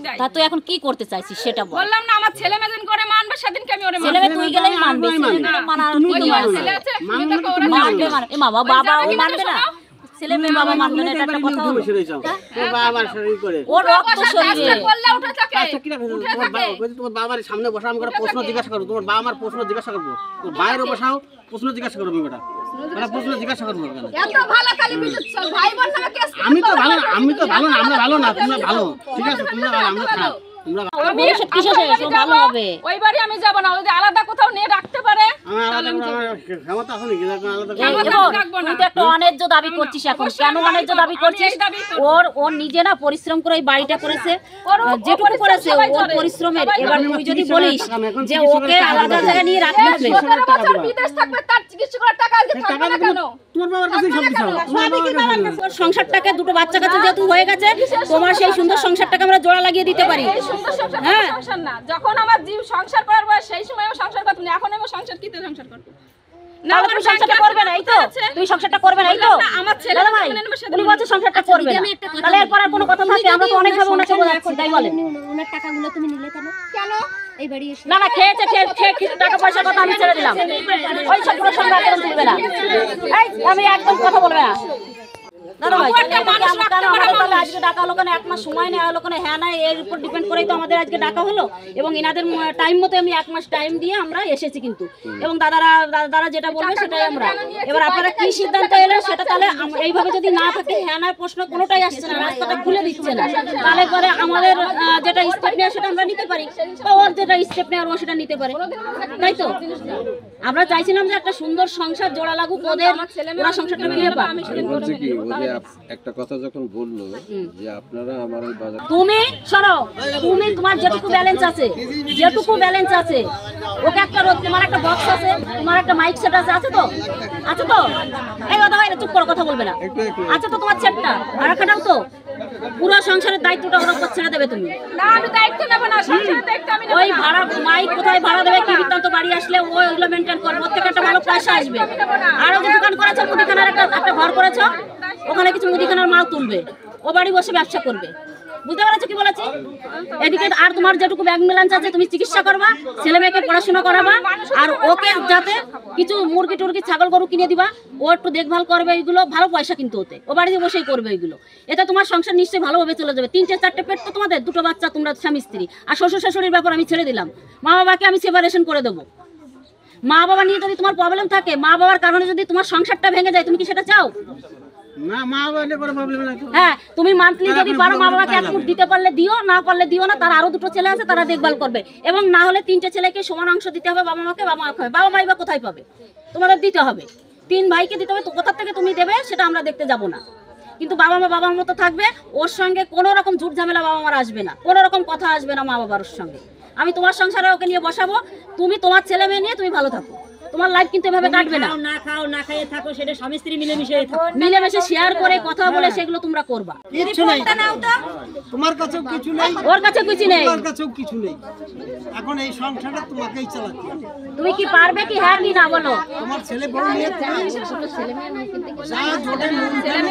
দেয়। তা তুই এখন কি করতে চাইছিস সেটা বল। বললাম না আমার ছেলে মেদিন করে মানবে সেদিনকে আমি ওরে ছেলে মেয়ে তুই গেলেই মানবে, মানার কি ছেলে আছে মানবে মানে এ বাবা বাবা ও মানবে না, ছেলে মেয়ে বাবা মানবে না, এটা একটা কথা হলো। ওর রক্ত শরীরে বললে উঠে থাকে। তোমার বাবার সামনে বসা আমি একটা প্রশ্ন জিজ্ঞাসা করবো, তোমার বাবা আমার প্রশ্ন জিজ্ঞাসা করবো, তোমার বাইরে বসাও প্রশ্ন জিজ্ঞাসা করবো, বেটা প্রশ্ন জিজ্ঞাসা করবো। এত ভালো খালি বিজুৎস ভাই বোন নামে কেস। আমি তো ভালো না, আমি তো ভালো না, আমরা ভালো না, তোমরা ভালো, ঠিক আছে তোমরা ভালো, আমরা খারাপ। ভবিষ্যৎ কিসে শেষ ও ভালো হবে। ওই বাড়ি আমি যাব না, যদি আলাদা কোথাও নিয়ে রাখতে পারে ক্ষমতা আছে নাকি আলাদা? তুই তো একটা অন্যায্য দাবি করছিস এখন। কেন অন্যায্য দাবি করছিস? ওর নিজে না পরিশ্রম করে এই বাড়িটা করেছে, যেটুকু করেছে ওর পরিশ্রমের। এবার তুই যদি বলিস যে ওকে আলাদা জায়গায় নিয়ে রাখতে হবে, বিদেশ থাকবে তার চিকিৎসা করার টাকা আজকে থাকবে না কেন? তোমার বাবার কাছেই সব কিছু। সংসারটাকে দুটো বাচ্চা কাছে যেহেতু হয়ে গেছে, তোমার সেই সুন্দর সংসারটাকে আমরা জোড়া লাগিয়ে দিতে পারি। হ্যাঁ সংসার না, যখন আমার জীব সংসার করার বয়স সেই সময় আমি সংসার করতাম না, এখন আমি সংসার কিতে সংসার করব না। আমার সংসারটা করবে না, এই তো তুই সংসারটা করবে না, এই তো আমার ছেলে ভাই উনি বলছে সংসারটা করবে না। তাহলে এরপর আর কোনো কথা থাকে? আমরা তো অনেক ভাবে ওনাকে বোঝাচ্ছি, তাই বলেন। ওনার টাকাগুলো তুমি নিলে কেন? কেন এই বাড়ি এসে না না খেয়েছে, খেয়ে টাকা পয়সার কথা আমি ছেড়ে দিলাম। ওই সব পুরো সংসার একদম তুলবে না, এই আমি একদম কথা বলবে না। দাদা ভাই আজকে ডাকা হলো কেন? 1 মাস সময় নেওয়া হলো কেন? হ্যাঁ না এর উপর ডিপেন্ড করেই তো আমাদের আজকে ডাকা হলো, এবং এনাদের টাইম মতো আমি 1 মাস টাইম দিয়ে আমরা এসেছি কিন্তু। এবং দাদারা যেটা বলবে সেটাই আমরা। এবার আপনারা কি সিদ্ধান্ত এলো সেটা তাহলে এইভাবে যদি না থাকে, হ্যাঁ না প্রশ্ন কোনোটাই আসছে না, রাস্তাটা খুলে দিচ্ছে না, তাহলে পরে আমাদের যেটা স্টেপ নেওয়া সেটা আমরা নিতে পারি, বা ওর যেটা স্টেপ নেওয়ার ও সেটা নিতে পারে, তাই তো? আমরা চাইছিলাম যে একটা সুন্দর সংসার জোড়া লাগুক, ওদের ওরা সংসারটা ফিরে পাক। একটা কথা যখন বললো যে আপনারা আমার ওই বাজার, তুমি শোনো, তুমি তোমার যেটুকু ব্যালেন্স আছে, ওকে একটা তোমার একটা বক্স আছে, তোমার একটা মাইক সেট আছে, আছে তো? এই কথা হয় না, চুপ করো, কথা বলবে না। আচ্ছা তো তোমার সেটটা আর একটাও তো পুরো সংসারের দায়িত্বটা ওর উপর ছেড়ে দেবে তুমি। না আমি দায়িত্ব নেব না, সংসারের দায়িত্ব আমি নেব না। ওই ভাড়া মাইক কোথায় ভাড়া দেবে, কি বৃত্তান্ত, বাড়ি আসলে ও ওগুলো মেনটেন করবে, ওর থেকে একটা ভালো পয়সা আসবে। আরো যে দোকান করেছো, মুদিখানার একটা ঘর করেছো, ওখানে কিছু মুদিখানার মাল তুলবে, ও বাড়ি বসে ব্যবসা করবে। বুঝতে পারছো কি বলেছি? এদিকে আর তোমার যেটুকু ব্যাংক ব্যালেন্স আছে তুমি চিকিৎসা করবা, ছেলে মেয়েকে পড়াশোনা করাবা, আর ওকে যাতে কিছু মুরগি টুরগি ছাগল গরু কিনে দিবা, ও একটু দেখভাল করবে, এইগুলো ভালো পয়সা কিন্তু ওতে, ও বাড়িতে বসেই করবে এইগুলো। এতে তোমার সংসার নিশ্চয়ই ভালোভাবে চলে যাবে। 3-4 পেট তো তোমাদের, 2 বাচ্চা, তোমরা স্বামী স্ত্রী, আর শ্বশুর শাশুড়ির ব্যাপার আমি ছেড়ে দিলাম। মা বাবাকে আমি সেপারেশন করে দেবো। মা বাবা নিয়ে যদি তোমার প্রবলেম থাকে, মা বাবার কারণে যদি তোমার সংসারটা ভেঙে যায়, তুমি কি সেটা চাও? না, মা বাবা কোনো প্রবলেম নাই। হ্যাঁ, তুমি মান্থলি যদি পারো মা বাবাকে 1 ফুট দিতে পারলে দিও, না পারলে দিও না। তার আরো 2 ছেলে আছে, তারা দেখভাল করবে, এবং না হলে 3টে ছেলেকে সমান অংশ দিতে হবে বাবা মাকে। বাবা মাই বা কোথায় পাবে? তোমাদের দিতে হবে, 3 ভাইকে দিতে হবে। তো কোথা থেকে তুমি দেবে সেটা আমরা দেখতে যাব না, কিন্তু বাবা মা বাবার মতো থাকবে। ওর সঙ্গে কোনো রকম ঝুট ঝামেলা বাবা মার আসবে না, কোনো রকম কথা আসবে না মা বাবার সঙ্গে। আমি তোমার সংসারে ওকে নিয়ে বসাবো, তুমি তোমার ছেলে মেয়ে নিয়ে তুমি ভালো থাকো। তোমার লাইফ কিন্তু এভাবে কাটবে না। না খাও না খাইয়ে থাকো, সেটা স্বামী স্ত্রী মিলেমিশে শেয়ার করে কথা বলে সেগুলো তোমরা করবা। কিছু নেই তোমার কাছেও, কিছু নেই ওর কাছে, কিছু নেই তোমার কাছেও, কিছু নেই। এখন এই সংসারটা তোমাকেই চালাতে হবে। তুমি কি পারবে কি? হ্যাঁ কি না বলো? তোমার ছেলে বড় নিয়ে যা জোটে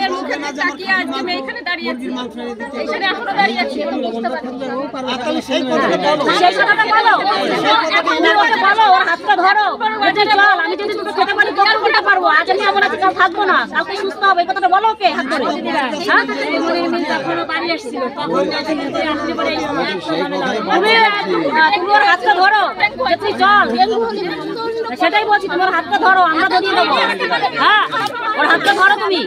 মুরগি না যে কি আজকে আমি এখানে দাঁড়িয়ে আছি, মাংস এনে দিতে এখানে এখনো দাঁড়িয়ে আছি, তুমি বুঝতে পারছো? তাহলে সেই কথাটা বলো, সেই কথাটা বলো, তুমি ওকে বলো, ওর হাতটা ধরো, বলছে চল, আমি যদি দুটো খেতে পারি তোকে বলতে পারবো, আজ আমি এমন আছি, কাল থাকবো না, কালকে সুস্থ হবে, এই কথাটা বলো ওকে হাত ধরে। হ্যাঁ, এখনো বাড়ি আসছিল, তখন আসলে পরে তুমি ওর হাতটা ধরো, যে তুই চল, সেটাই বলছি, তোমার হাতটা ধরো, আমরা ধরিয়ে দেবো। হ্যাঁ, ওর হাতটা ধরো তুমি।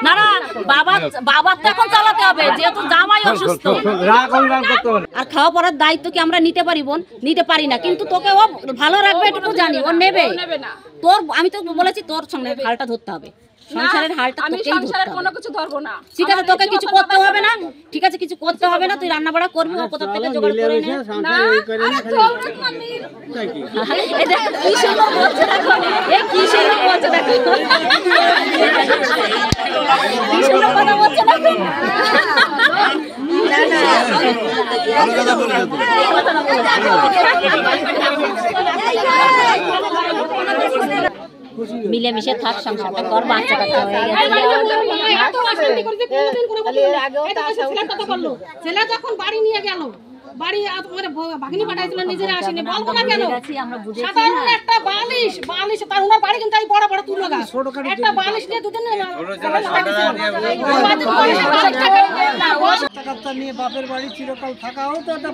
না না, বাবা তো এখন চালাতে হবে, যেহেতু জামাই অসুস্থ। আর খাওয়া পড়ার দায়িত্ব কি আমরা নিতে পারি বোন? নিতে পারি না, কিন্তু তোকে ও ভালো রাখবে এটুকু জানি, ও নেবে। তোর আমি তো বলেছি তোর সঙ্গে হালটা ধরতে হবে, সংসারের হালটা তোকেই ধরতে হবে। কোনো কিছু ধরবো না, ঠিক আছে? তোকে কিছু করতে হবে না, ঠিক আছে? কিছু করতে হবে না, তুই রান্না বাড়া করবি, ও কোথা থেকে জোগাড় করে নে। এই দেখ কি সুন্দর বলছে, দেখো এই কি সুন্দর বলছে, দেখো কি সুন্দর কথা বলছে, দেখো মিলেমিশে থাক, সংসারটা কর, বাচ্চা কাচ্চা হয়ে গেছে। ছেলে যখন বাড়ি নিয়ে গেল, বাড়ি ভাগিনী পাঠাইছিল, নিজেরা আসেনি, বলবো না কেন? আমরা বুঝেছি সাধারণ একটা বালিশ তার ওনার বাড়ি কিন্তু এই বড় বড় তুলো গাছ, একটা বালিশ নিয়ে দুদিন টাকা নিয়ে বাপের বাড়ি চিরকাল থাকাও তো একটা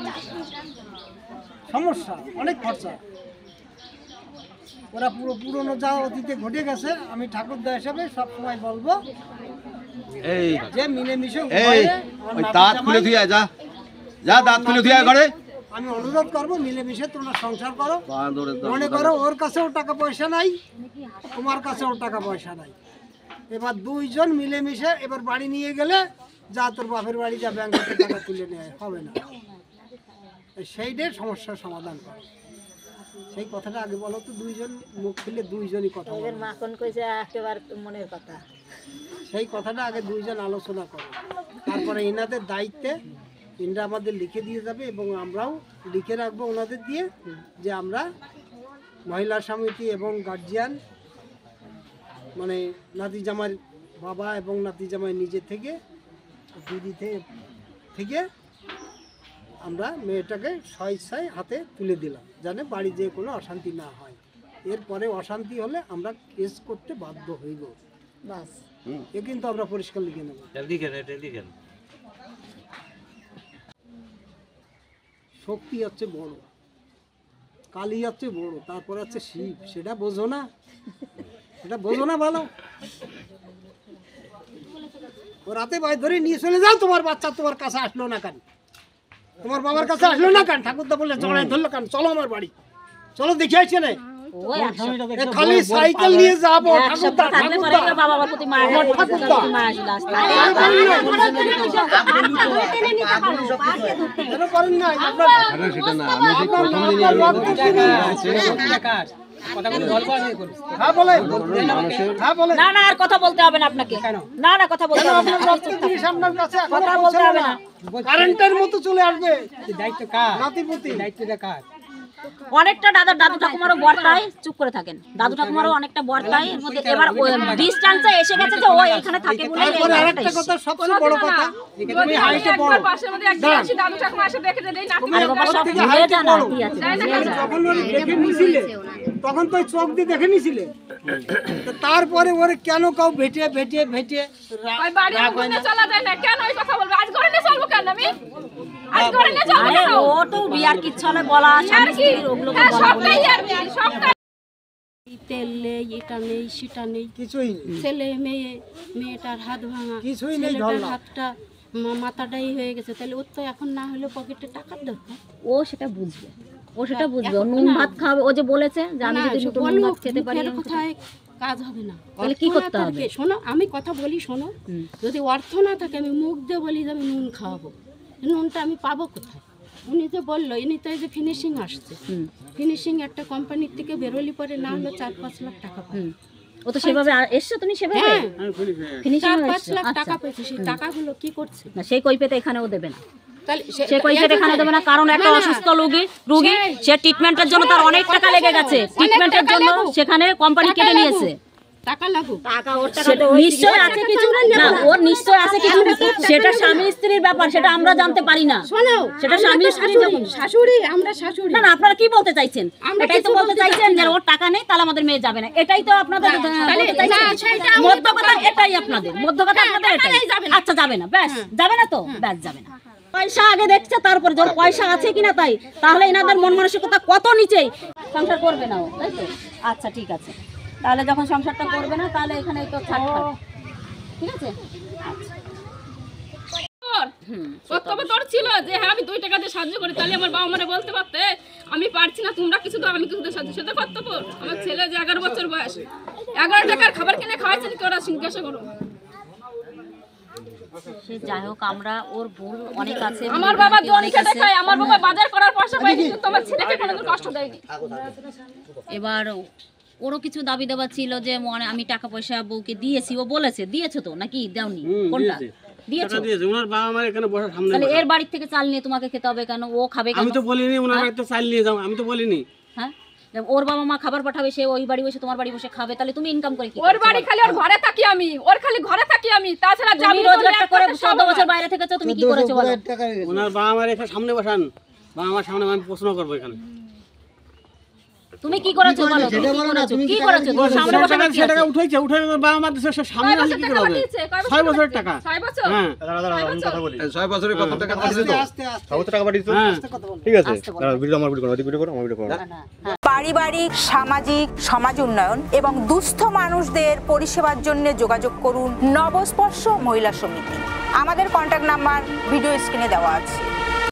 সমস্যা, অনেক খরচা। ওরা পুরনো যা অতীতে ঘটে গেছে, আমি ঠাকুরদা হিসাবে সবসময় বলবো যে মিলেমিশে দাঁত খুলে দিয়ে যা যা দাঁত খুলে দিয়ে ঘরে। আমি অনুরোধ করবো মিলেমিশে তোমরা সংসার করো। মনে করো ওর কাছেও টাকা পয়সা নাই, তোমার কাছেও টাকা পয়সা নাই, এবার দুইজন মিলেমিশে এবার বাড়ি নিয়ে গেলে যা তোর বাপের বাড়ি যা ব্যাংক থেকে টাকা তুলে নেয় হবে না, সেইটার সমস্যার সমাধান করো। সেই কথাটা আগে বলো তো, দুইজন মুখ খুলে দুইজনই কথা বলো। মাখন কইছে একেবারে মনের কথা। সেই কথাটা আগে দুইজন আলোচনা করো, তারপরে এনাদের দায়িত্বে এনারা আমাদের লিখে দিয়ে যাবে এবং আমরাও লিখে রাখবো ওনাদের দিয়ে যে আমরা মহিলা সমিতি এবং গার্জিয়ান মানে নাতি জামাইয়ের বাবা এবং নাতি জামাই নিজে থেকে দিদি থেকে আমরা মেয়েটাকে স্বেচ্ছায় হাতে তুলে দিলাম, যেন বাড়ি যেয়ে কোনো অশান্তি না হয়। এরপরে অশান্তি হলে আমরা কেস করতে বাধ্য হইব, বাস। এ কিন্তু আমরা পরিষ্কার লিখে নেব। শক্তি হচ্ছে বড়, কালী হচ্ছে বড়, তারপরে হচ্ছে শিব, সেটা বোঝো না? সেটা বোঝো না ভালো? ও রাতে বাইর ধরে নিয়ে চলে যাও, তোমার বাচ্চা তোমার কাছে আসলো না কেন? তোমার বাবার কাছে আসলো না কেন? ঠাকুরদা বললে জড়াই ধরলো কেন? চলো আমার বাড়ি, চলো দেখে আসছে না? খালি সাইকেল নিয়ে যাবো ঠাকুরদা, ঠাকুরদা, করেন না সেটা না, আমি সেই প্রথম না না আর কথা বলতে হবে না আপনাকে, না না কথা বলতে হবে না, কথা বলতে হবে না। কারেন্টের মতো চলে আসবে। দায়িত্ব কার? নাতিপুতি। দায়িত্বটা কার? অনেকটা দাদু ঠাকুমারও বর্তায়, চুপ করে থাকেন। দাদু ঠাকুমারও অনেকটা বর্তায়, এর মধ্যে এবার ডিসটেন্সে এসে গেছে যে ও এখানে থাকে বলে। তারপরে আরেকটা কথা, সবচেয়ে বড় কথা, তুমি হাইটে বড়, পাশের মধ্যে একদিন আসি দাদু ঠাকুমা এসে দেখে যে এই নাতি আরে বাবা সব ভুলে জানা কি আছে। যখন ওরে দেখে নিছিলে তখন তো চোখ দিয়ে দেখে নিছিলে, তো তারপরে ওরে কেন কাউ ভেটে ওই বাড়ি ঘুরে চলা যায় না কেন? ওই কথা বলবে আজ ঘরে নিয়ে চলবো কেন? আমি আজ ঘরে নিয়ে চলবো আরে কেন? ও তো বিয়ার কিচ্ছু হলে বলা, আর কি হ্যাঁ সবটাই আর কি সবটাই। তেল নেই, এটা নেই, সেটা নেই, কিছুই নেই, ছেলে মেয়ে, মেয়েটার হাত ভাঙা, কিছুই নেই, ছেলেটার ধরলাম। হাতটা মাথাটাই হয়ে গেছে, তাহলে ওর তো এখন না হলে পকেটে টাকার দরকার। ও সেটা বুঝবে, ও সেটা বুঝবে। ও নুন ভাত খাবে, ও যে বলেছে যে আমি যদি দুটো নুন ভাত খেতে পারি, মুখের কথায় কাজ হবে না। তাহলে কি করতে হবে? শোনো, আমি কথা বলি শোনো, যদি অর্থ না থাকে আমি মুখ দিয়ে বলি যে আমি নুন খাওয়াবো, নুনটা আমি পাবো কোথায়? উনি যে বললো, ইনি তো এই যে ফিনিশিং আসছে, ফিনিশিং একটা কোম্পানির থেকে বেরোলি পরে না হলো 4-5 লাখ টাকা পাবে। ও তো সেভাবে এসছো তুমি, সেভাবে হ্যাঁ, ফিনিশিং 4-5 লাখ টাকা পেয়েছে। সেই টাকাগুলো কি করছে? না সেই কৈফিয়ত এখানেও দেবে না, তাহলে সে কৈফিয়ত এখানে দেবে না, কারণ একটা অসুস্থ রোগী সে ট্রিটমেন্টের জন্য তার অনেক টাকা লেগে গেছে, ট্রিটমেন্টের জন্য সেখানে কোম্পানি কেটে নিয়েছে টাকা লাগুক, সেটা নিশ্চয় আছে কিছু, না ওর নিশ্চয় আছে কিছু, সেটা স্বামী স্ত্রীর ব্যাপার, সেটা আমরা জানতে পারি না। শোনো, সেটা স্বামী স্ত্রী যখন শাশুড়ি, আমরা শাশুড়ি। না না আপনারা কি বলতে চাইছেন? আমরা এটাই তো কিছু বলতে বলতে চাইছেন চাই যে না। ওর টাকা নেই তাহলে আমাদের মেয়ে যাবে না, এটাই তো আপনাদের বলতে চাইছেন। মধ্যকথা এটাই আপনাদের, মধ্যকথা আপনাদের এটাই। আচ্ছা যাবে না, ব্যাস যাবে না তো, ব্যাস যাবে না। পয়সা আগে দেখছে, তারপরে যখন পয়সা আছে কিনা তাই, তাহলে এনাদের মন মানসিকতা কত নিচেই, সংসার করবে না ও, তাই তো? আচ্ছা ঠিক আছে, তাহলে যখন সংসারটা করবে না তাহলে এখানে তো ছাড়, ঠিক আছে? কর্তব্য তোর ছিল যে হ্যাঁ আমি 2 টাকা দিয়ে সাহায্য করি, তাহলে আমার বাবা মারে বলতে পারতে আমি পারছি না, তোমরা কিছু দাও, আমি কিছু দিয়ে সাহায্য। সেটা কর্তব্য। আমার ছেলে যে 11 বছর বয়স, 11 টাকার খাবার কিনে খাওয়াইছেন কি ওরা জিজ্ঞাসা করো। সে যাই হোক, আমরা ওর ভুল অনেক আছে, আমার বাবা জন খেটে খায়, আমার বাবা বাজার করার পয়সা পায়, কিন্তু তোমার ছেলেকে কোনোদিন কষ্ট দেয়নি। এবার ওরও কিছু দাবি দেওয়া ছিল যে আমি টাকা পয়সা বউকে দিয়েছি, ও বলেছে দিয়েছো তো নাকি দাওনি, কোনটা দিয়েছো? টাকা দিয়েছে, ওনার বাবা আমার এখানে বসার সামনে। তাহলে এর বাড়ি থেকে চাল নিয়ে তোমাকে খেতে হবে কেন? ও খাবে কেন? আমি তো বলিনি ওনার বাড়িতে চাল নিয়ে যাও, আমি তো বলিনি। হ্যাঁ ওর বাবা মা খাবার পাঠাবে, সে ওই বাড়ি বসে তোমার বাড়ি বসে খাবে, তাহলে তুমি ইনকাম করে কি ওর বাড়ি খালি ওর ঘরে থাকি আমি, ওর খালি ঘরে থাকি আমি, তাছাড়া তুমি যাবি রোজগারটা করে 14 বছর বাইরে থেকেছো, তুমি কি করেছো বলো? ওনার বাবা মার এখানে সামনে বসান, বাবা আমার সামনে আমি প্রশ্ন করবো এখানে। তুমি কি করেছো বলো? তুমি কি করেছো? কি করেছো? তোমার সামনে বসে সে টাকা উঠাইছে, উঠে বাবা মার দেশে সামনে আসলে কি করে হবে? 6 বছরের টাকা। 6 বছর হ্যাঁ 6 বছরে কত টাকা দিয়েছে তো? আস্তে আস্তে হ্যাঁ ঠিক আছে ভিডিও আমার ভিডিও করো পারিবারিক, সামাজিক, সমাজ উন্নয়ন এবং দুস্থ মানুষদের পরিষেবার জন্য যোগাযোগ করুন নবস্পর্শ মহিলা সমিতি। আমাদের কন্ট্যাক্ট নাম্বার ভিডিও স্ক্রিনে দেওয়া আছে।